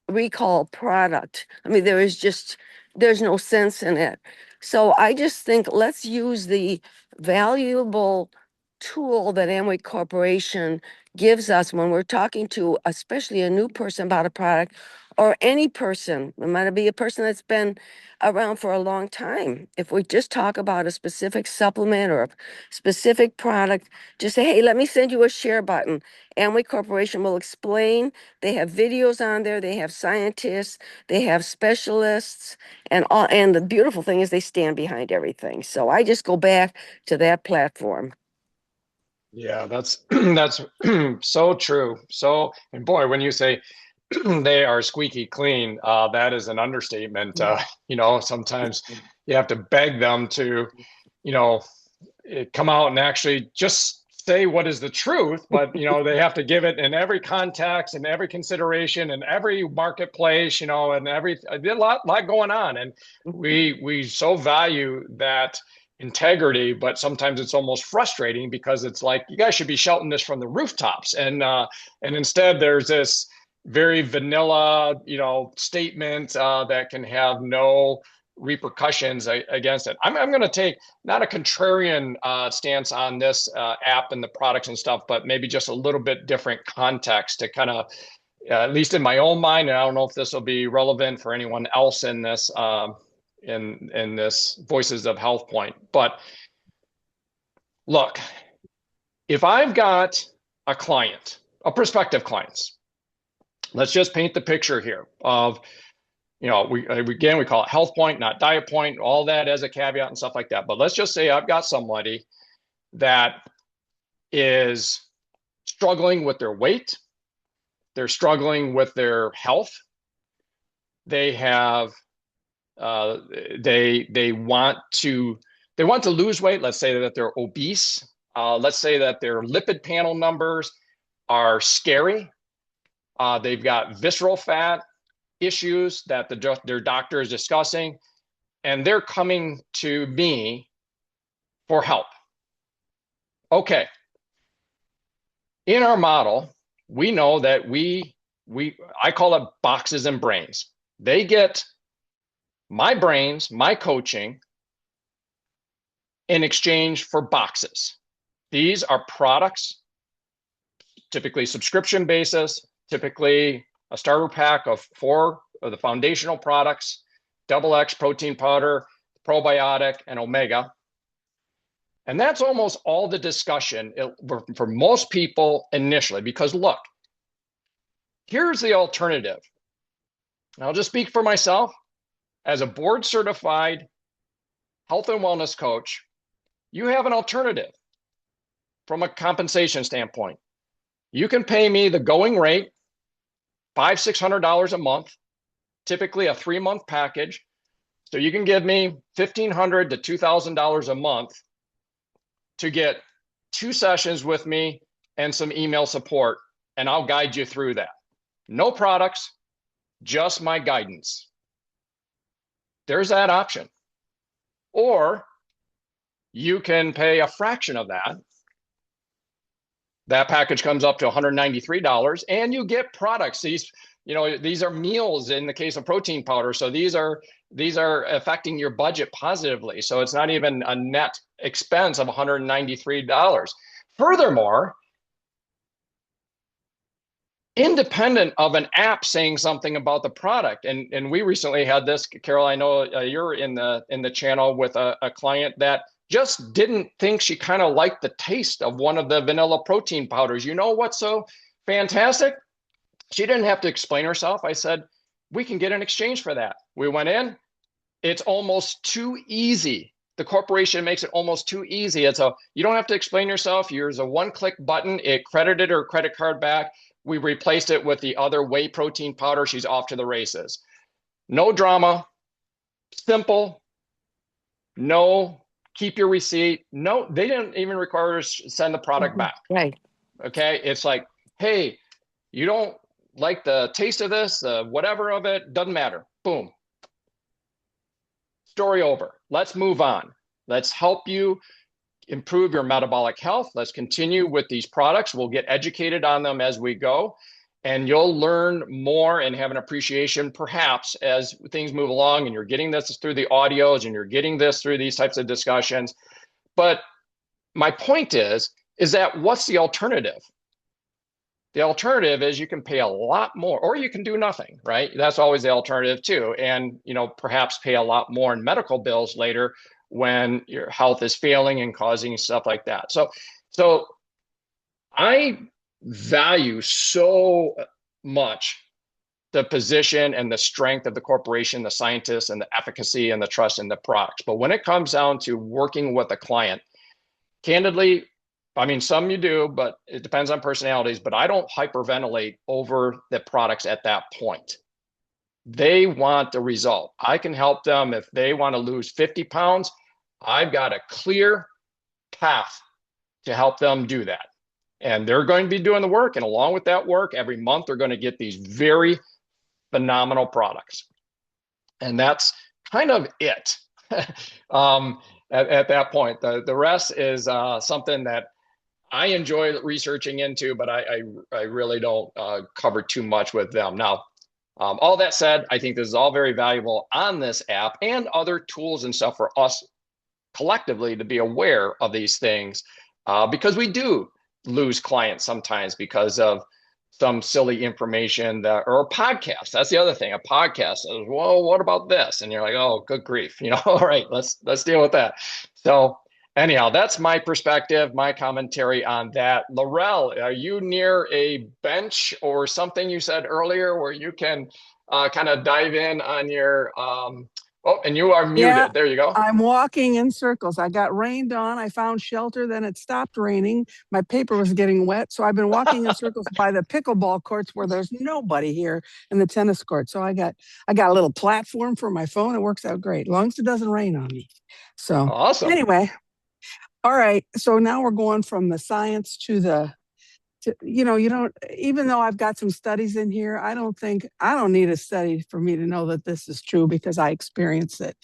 recall product. I mean, there's no sense in it. So I just think let's use the valuable tool that Amway Corporation gives us when we're talking to especially a new person about a product or any person. It might be a person that's been around for a long time. If we just talk about a specific supplement or a specific product, just say, hey, let me send you a share button. Amway Corporation will explain. They have videos on there. They have scientists. They have specialists. And the beautiful thing is they stand behind everything. So I just go back to that platform. Yeah, that's that's so true. So, and boy, when you say they are squeaky clean, that is an understatement. Sometimes you have to beg them to, come out and actually just say what is the truth, but they have to give it in every context and every consideration and every marketplace, and a lot going on. And we so value that integrity, but sometimes it's almost frustrating because it's like you guys should be shouting this from the rooftops, and instead there's this very vanilla statement that can have no repercussions against it. I'm going to take not a contrarian stance on this app and the products and stuff, but maybe just a little bit different context to kind of at least in my own mind, and I don't know if this will be relevant for anyone else in this in this Voices of HealthPointe. But look, if I've got a client, a prospective clients, let's just paint the picture here of, we call it HealthPointe, not DietPointe, all that as a caveat and stuff like that. But let's just say I've got somebody that is struggling with their weight. They're struggling with their health. They have they want to lose weight. Let's say that they're obese. Let's say that their lipid panel numbers are scary. They've got visceral fat issues that their doctor is discussing, and they're coming to me for help. Okay. In our model, we know that I call it boxes and brains. They get my brains, my coaching, in exchange for boxes. These are products, typically subscription basis, typically a starter pack of 4 of the foundational products, double X protein powder, probiotic, and omega. And that's almost all the discussion for most people initially, because look, here's the alternative. And I'll just speak for myself. As a board certified health and wellness coach, you have an alternative from a compensation standpoint. You can pay me the going rate, $500-600 a month, typically a 3-month package. So you can give me $1,500 to $2,000 a month to get 2 sessions with me and some email support, and I'll guide you through that. No products, just my guidance. There's that option. Or you can pay a fraction of that. That package comes up to $193, and you get products. These are meals in the case of protein powder. So these are affecting your budget positively. So it's not even a net expense of $193. Furthermore, independent of an app saying something about the product, and we recently had this, Carol, I know you're in the channel with a client that just didn't think she kind of liked the taste of one of the vanilla protein powders. You know what's so fantastic? She didn't have to explain herself. I said, we can get an exchange for that. We went in. It's almost too easy. The corporation makes it almost too easy. You don't have to explain yourself. Here's a 1-click button. It credited her credit card back. We replaced it with the other whey protein powder. She's off to the races. No drama. Simple. No, keep your receipt. No, they didn't even require her to send the product back. Right. Okay. It's like, hey, you don't like the taste of this, whatever of it, doesn't matter. Boom. Story over. Let's move on. Let's help you improve your metabolic health. Let's continue with these products. We'll get educated on them as we go, and you'll learn more and have an appreciation perhaps as things move along, and you're getting this through the audios and you're getting this through these types of discussions. But my point is that what's the alternative? The alternative is you can pay a lot more, or you can do nothing, right? That's always the alternative too. And, perhaps pay a lot more in medical bills later when your health is failing and causing stuff like that. So I value so much the position and the strength of the corporation, the scientists, and the efficacy and the trust in the products. But when it comes down to working with a client, candidly, I mean, some you do, but it depends on personalities, but I don't hyperventilate over the products at that point. They want the result. I can help them if they want to lose 50 pounds. I've got a clear path to help them do that. And they're going to be doing the work. And along with that work, every month, they're going to get these very phenomenal products. And that's kind of it at that point. The rest is something that I enjoy researching into, but I really don't cover too much with them. Now, all that said, I think this is all very valuable on this app and other tools and stuff for us collectively to be aware of these things, because we do lose clients sometimes because of some silly information or a podcast. That's the other thing. A podcast says, well, what about this? And you're like, oh, good grief. All right, let's deal with that. So anyhow, that's my perspective, my commentary on that. Laurel, are you near a bench or something you said earlier where you can kind of dive in on your, and you are muted. Yeah, there you go. I'm walking in circles. I got rained on. I found shelter. Then it stopped raining. My paper was getting wet. So I've been walking in circles by the pickleball courts where there's nobody here in the tennis court. So I got a little platform for my phone. It works out great, as long as it doesn't rain on me. So awesome. Anyway. All right. So now we're going from the science to you know, you don't, even though I've got some studies in here, I don't need a study for me to know that this is true because I experience it.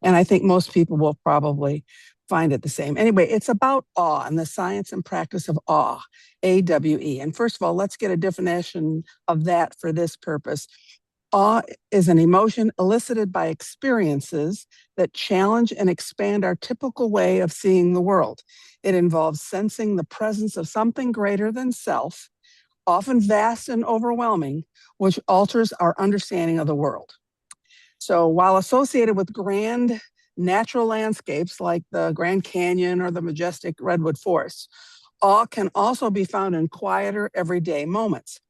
And I think most people will probably find it the same. Anyway, it's about awe and the science and practice of awe, AWE. And first of all, let's get a definition of that for this purpose. Awe is an emotion elicited by experiences that challenge and expand our typical way of seeing the world. It involves sensing the presence of something greater than self, often vast and overwhelming, which alters our understanding of the world. So while associated with grand natural landscapes like the Grand Canyon or the majestic redwood forests, awe can also be found in quieter everyday moments.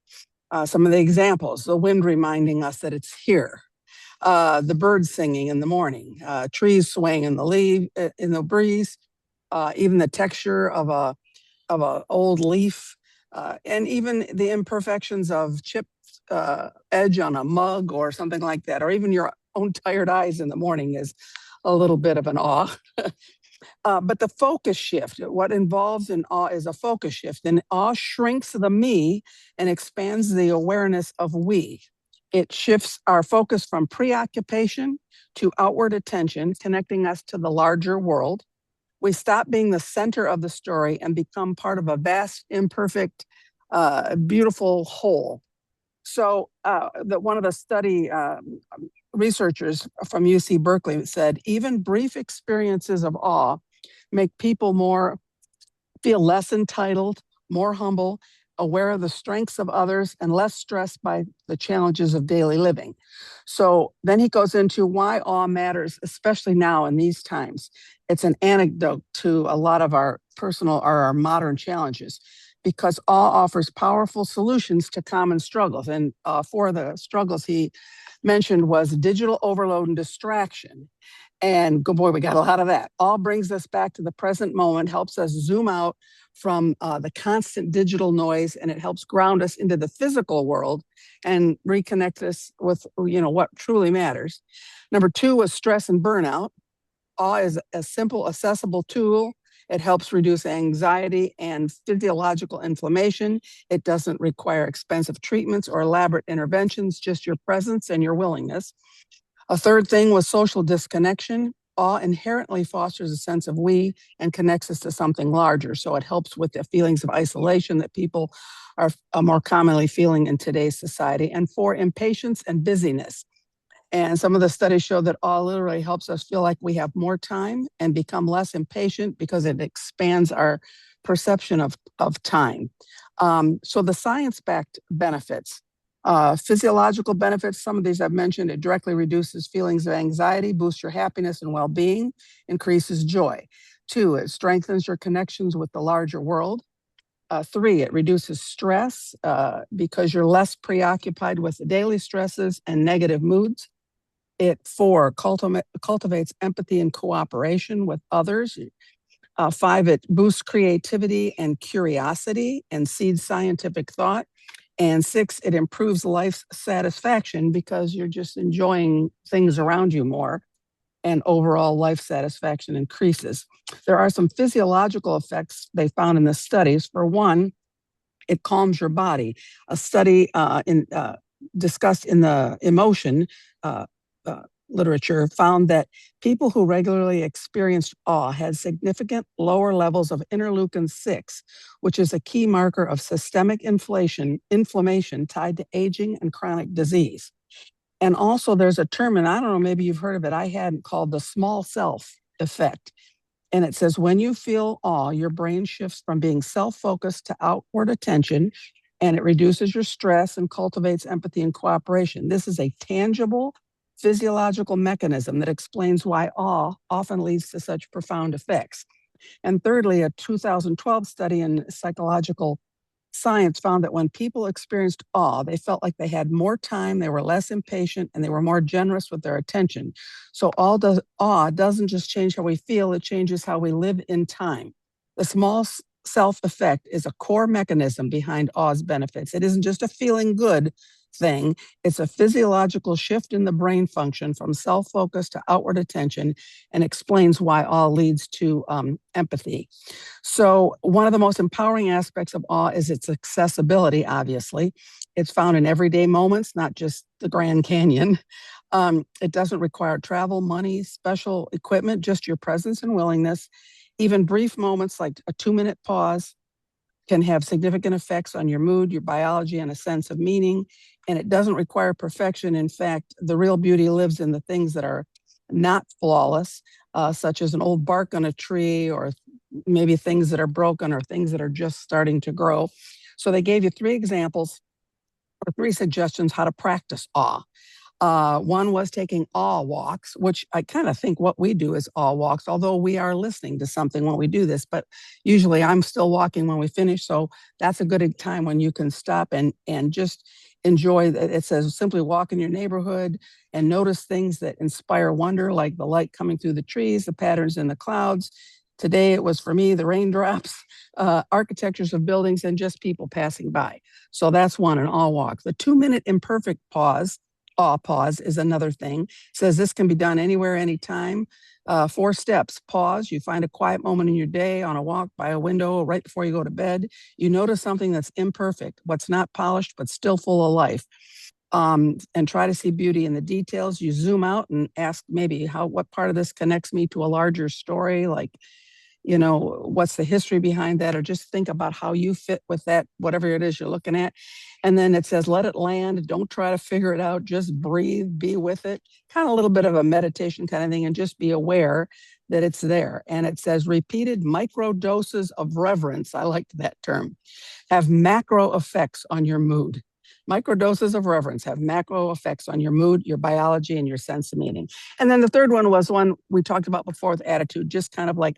Some of the examples: the wind reminding us that it's here, the birds singing in the morning, trees swaying in the breeze, even the texture of a old leaf, and even the imperfections of chipped edge on a mug or something like that, or even your own tired eyes in the morning is a little bit of an awe. But the focus shift, what involves in awe is a focus shift. And awe shrinks the me and expands the awareness of we. It shifts our focus from preoccupation to outward attention, connecting us to the larger world. We stop being the center of the story and become part of a vast, imperfect, beautiful whole. So one of the study researchers from UC Berkeley said, even brief experiences of awe make people feel less entitled, more humble, aware of the strengths of others, and less stressed by the challenges of daily living. So then he goes into why awe matters, especially now in these times. It's an anecdote to a lot of our personal or our modern challenges, because awe offers powerful solutions to common struggles. And four of the struggles he mentioned was digital overload and distraction. And good boy, we got a lot of that. All brings us back to the present moment, helps us zoom out from the constant digital noise, and it helps ground us into the physical world and reconnect us with, you know, what truly matters. Number two was stress and burnout. Awe is a simple, accessible tool. It helps reduce anxiety and physiological inflammation. It doesn't require expensive treatments or elaborate interventions, just your presence and your willingness. A third thing was social disconnection. Awe inherently fosters a sense of we and connects us to something larger. So it helps with the feelings of isolation that people are more commonly feeling in today's society. And four, impatience and busyness. And some of the studies show that awe literally helps us feel like we have more time and become less impatient because it expands our perception of time. So the science-backed benefits, physiological benefits, some of these I've mentioned, it directly reduces feelings of anxiety, boosts your happiness and well-being, increases joy. Two, it strengthens your connections with the larger world. Three, it reduces stress because you're less preoccupied with the daily stresses and negative moods. Four, cultivates empathy and cooperation with others. Five, it boosts creativity and curiosity and seeds scientific thought. And six, it improves life satisfaction because you're just enjoying things around you more, and overall life satisfaction increases. There are some physiological effects they found in the studies. For one, it calms your body. A study discussed in the emotion literature found that people who regularly experienced awe had significant lower levels of interleukin-6, which is a key marker of systemic inflammation tied to aging and chronic disease. And also there's a term, and I don't know, maybe you've heard of it, I hadn't, called the small self effect. And it says, when you feel awe, your brain shifts from being self-focused to outward attention, and it reduces your stress and cultivates empathy and cooperation. This is a tangible physiological mechanism that explains why awe often leads to such profound effects. And thirdly, a 2012 study in psychological science found that when people experienced awe, they felt like they had more time, they were less impatient, and they were more generous with their attention. So awe doesn't just change how we feel, it changes how we live in time. The small self effect is a core mechanism behind awe's benefits. It isn't just a feeling good thing. It's a physiological shift in the brain function from self-focus to outward attention, and explains why awe leads to empathy. So one of the most empowering aspects of awe is its accessibility, obviously. It's found in everyday moments, not just the Grand Canyon. It doesn't require travel, money, special equipment, just your presence and willingness. Even brief moments like a 2-minute pause can have significant effects on your mood, your biology, and a sense of meaning. And it doesn't require perfection. In fact, the real beauty lives in the things that are not flawless, such as an old bark on a tree, or maybe things that are broken, or things that are just starting to grow. So they gave you 3 examples or 3 suggestions how to practice awe. One was taking awe walks, which I kind of think what we do is awe walks, although we are listening to something when we do this, but usually I'm still walking when we finish. So that's a good time when you can stop and just enjoy. It says simply walk in your neighborhood and notice things that inspire wonder, like the light coming through the trees, the patterns in the clouds. Today it was for me, the raindrops, architectures of buildings, and just people passing by. So that's one, an awe walk. The 2-minute imperfect pause, awe pause, is another thing. It says this can be done anywhere, anytime. 4 steps. Pause. You find a quiet moment in your day, on a walk, by a window, right before you go to bed. You notice something that's imperfect, what's not polished, but still full of life. And try to see beauty in the details. You zoom out and ask maybe what part of this connects me to a larger story, like, what's the history behind that, or just think about how you fit with that, whatever it is you're looking at. And then it says, let it land. Don't try to figure it out. Just breathe, be with it. Kind of a little bit of a meditation kind of thing, and just be aware that it's there. And it says repeated micro doses of reverence. I liked that term. Have macro effects on your mood. Microdoses of reverence have macro effects on your mood, your biology, and your sense of meaning. And then the third one was one we talked about before with attitude, just kind of like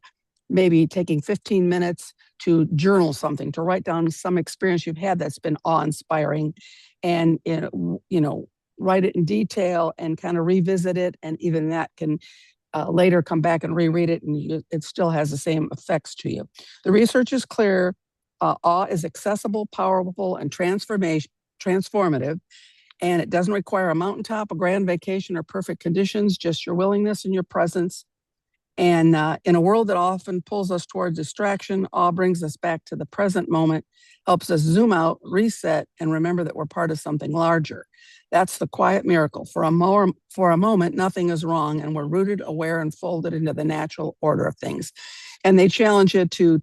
maybe taking 15 minutes to journal something, to write down some experience you've had that's been awe-inspiring, and write it in detail and kind of revisit it. And even that can later come back and reread it, and it still has the same effects to you. The research is clear. Awe is accessible, powerful, and transformative. And it doesn't require a mountaintop, a grand vacation, or perfect conditions, just your willingness and your presence. And in a world that often pulls us towards distraction, awe brings us back to the present moment, helps us zoom out, reset, and remember that we're part of something larger. That's the quiet miracle. For a moment, nothing is wrong, and we're rooted, aware, and folded into the natural order of things. And they challenge you to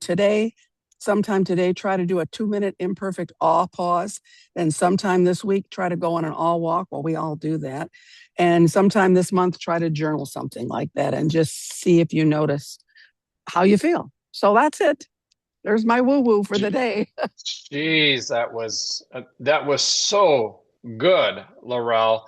sometime today, try to do a 2-minute imperfect awe pause. Then sometime this week, try to go on an awe walk. Well, we all do that. And sometime this month, try to journal something like that and just see if you notice how you feel. So that's it. There's my woo-woo for the day. Jeez, that was so good, Laurel.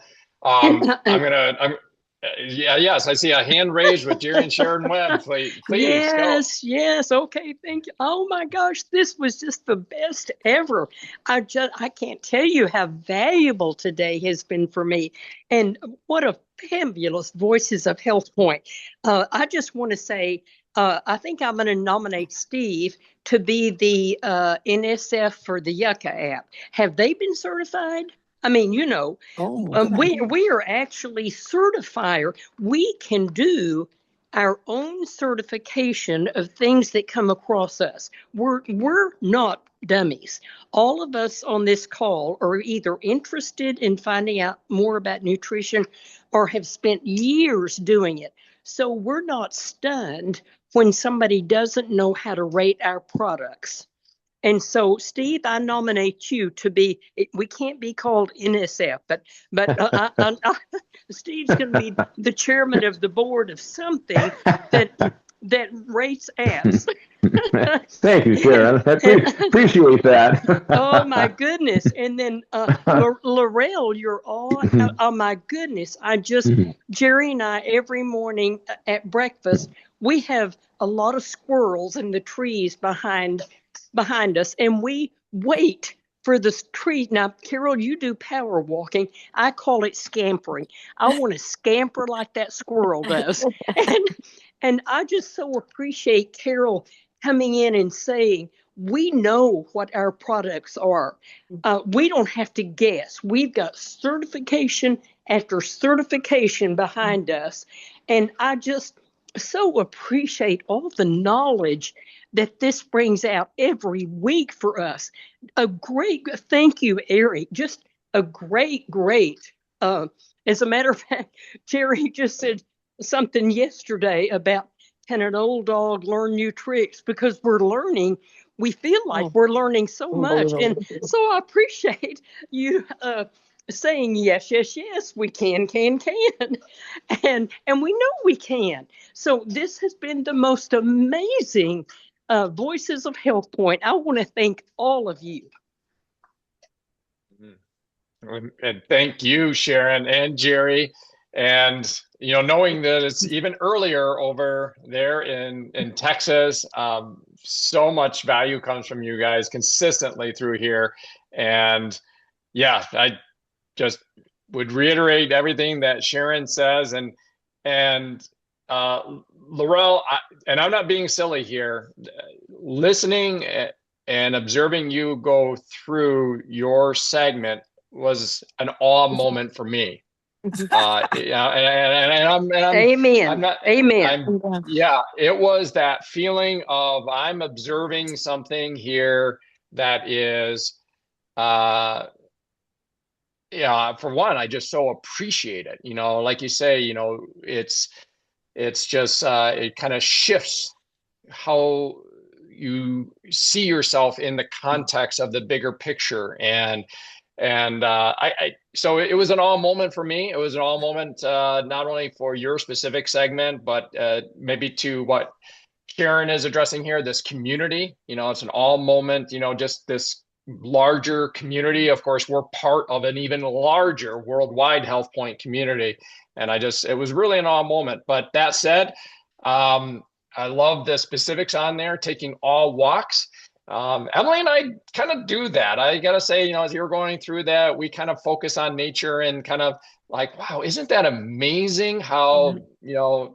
Yes, I see a hand raised with Jerry and Sharon Webb. Please yes, go. Yes. Okay, thank you. Oh my gosh, this was just the best ever. I can't tell you how valuable today has been for me, and what a fabulous voices of HealthPointe. I just want to say, I think I'm going to nominate Steve to be the NSF for the Yuka app. Have they been certified? I mean, we are actually certifier. We can do our own certification of things that come across us. We're not dummies. All of us on this call are either interested in finding out more about nutrition or have spent years doing it. So we're not stunned when somebody doesn't know how to rate our products. And so, Steve, I nominate you to be. We can't be called NSF, but Steve's going to be the chairman of the board of something that rates apps. Thank you, Sharon. I appreciate that. Oh my goodness! And then Laurel, you're all. Oh my goodness! Jerry and I every morning at breakfast, we have a lot of squirrels in the trees behind us, and we wait for the tree. Now, Carol, you do power walking. I call it scampering. I want to scamper like that squirrel does. And I just so appreciate Carol coming in and saying, we know what our products are. We don't have to guess. We've got certification after certification behind us. And I just so appreciate all the knowledge that this brings out every week for us. A great thank you, Eric. Just a great. As a matter of fact, Jerry just said something yesterday about can an old dog learn new tricks? Because we're learning, we feel like we're learning so much. And so I appreciate you saying yes, we can. And we know we can. So this has been the most amazing Voices of HealthPointe. I want to thank all of you. And thank you, Sharon and Jerry. And, knowing that it's even earlier over there in Texas, so much value comes from you guys consistently through here. And yeah, I just would reiterate everything that Sharon says. And Laurel, and I'm not being silly here, listening and observing you go through your segment was an awe moment for me. Amen. Yeah, it was that feeling of I'm observing something here that is, for one, I just so appreciate it. Like you say, it's just it kind of shifts how you see yourself in the context of the bigger picture. And so it was an all moment for me. It was an all moment, not only for your specific segment, but maybe to what Sharon is addressing here, this community. It's an all moment, just this larger community. Of course, we're part of an even larger worldwide HealthPointe community. And it was really an all moment. But that said, I love the specifics on there, taking all walks. Emily and I kind of do that. I got to say, as you're going through that, we kind of focus on nature and kind of like, wow, isn't that amazing how,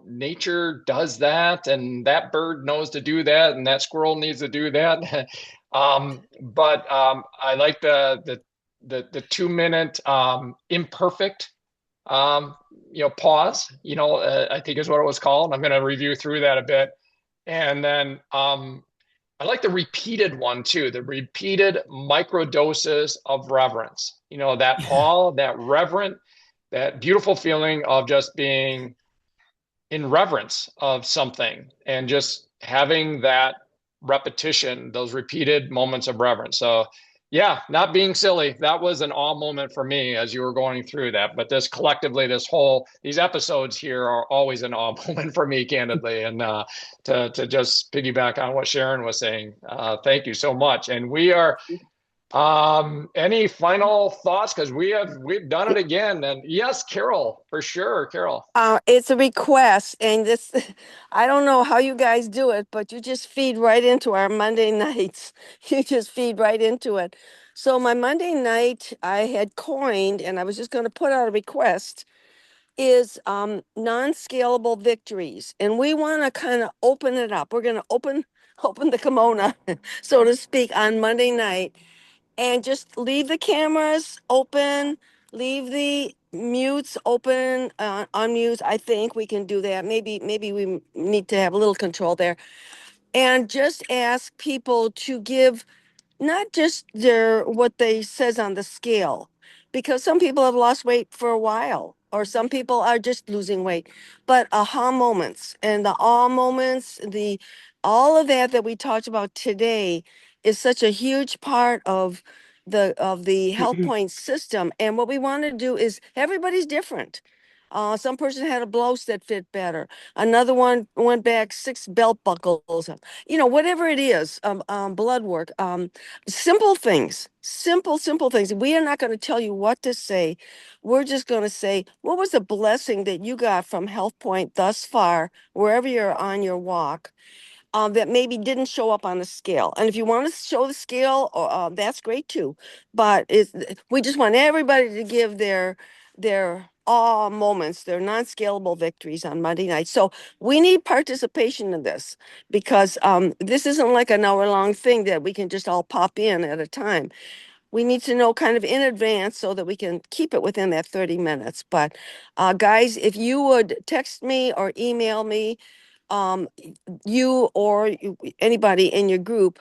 nature does that, and that bird knows to do that, and that squirrel needs to do that. But I like the 2-minute imperfect pause, I think is what it was called. I'm going to review through that a bit. And then I like the repeated one too, the repeated microdoses of reverence, that reverent, that beautiful feeling of just being in reverence of something and just having that repetition, those repeated moments of reverence. So yeah, not being silly. That was an awe moment for me as you were going through that. But this collectively, these episodes here are always an awe moment for me, candidly. And to just piggyback on what Sharon was saying, thank you so much. And we are, any final thoughts? Because we've done it again. And yes, Carol, for sure, Carol. It's a request, and this, I don't know how you guys do it, but you just feed right into our Monday nights. You just feed right into it. So my Monday night I had coined, and I was just going to put out a request, is non-scalable victories. And we want to kind of open it up. We're going to open the kimono, so to speak, on Monday night, and just leave the cameras open, leave the mutes open, unmute. I think we can do that. Maybe we need to have a little control there, and just ask people to give not just what they says on the scale, because some people have lost weight for a while, or some people are just losing weight, but aha moments, and the awe moments, all of that we talked about today is such a huge part of the HealthPointe system. And what we want to do is, everybody's different. Some person had a blouse that fit better. Another one went back 6 belt buckles. Whatever it is, blood work, simple things, simple things. We are not going to tell you what to say. We're just going to say, what was the blessing that you got from HealthPointe thus far, wherever you're on your walk, that maybe didn't show up on the scale. And if you want to show the scale, that's great too. But we just want everybody to give their awe moments. They're non-scalable victories on Monday night. So we need participation in this because this isn't like an hour-long thing that we can just all pop in at a time. We need to know kind of in advance so that we can keep it within that 30 minutes. But guys, if you would text me or email me, you or anybody in your group,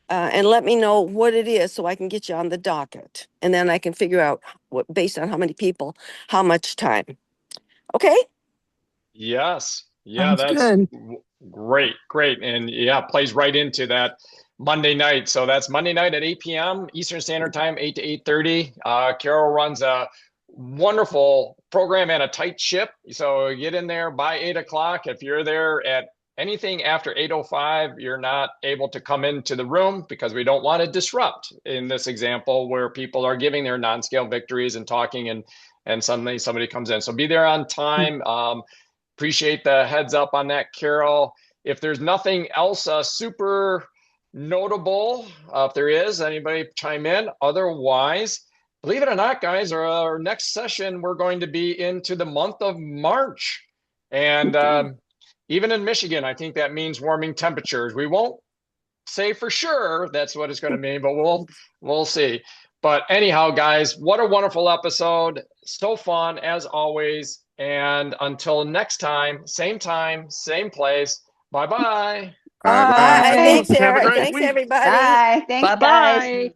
and let me know what it is so I can get you on the docket. And then I can figure out what, based on how many people, how much time. Okay? Yes. Yeah, Sounds that's good. great. Great. And yeah, plays right into that Monday night. So that's Monday night at 8 p.m. Eastern Standard Time, 8 to 8:30. Carol runs a wonderful program and a tight ship. So get in there by 8 o'clock. If you're there at anything after 8:05, you're not able to come into the room because we don't want to disrupt in this example where people are giving their non-scale victories and talking and suddenly somebody comes in. So be there on time. Appreciate the heads up on that, Carol. If there's nothing else super notable, if there is, anybody chime in. Otherwise, believe it or not, guys, our next session, we're going to be into the month of March. And even in Michigan, I think that means warming temperatures. We won't say for sure that's what it's going to mean, but we'll see. But anyhow, guys, what a wonderful episode. So fun as always. And until next time, same place. Bye-bye. Bye. Bye. Thanks, Have a Eric. great Thanks, week. everybody. Bye. Thanks, guys. Bye-bye.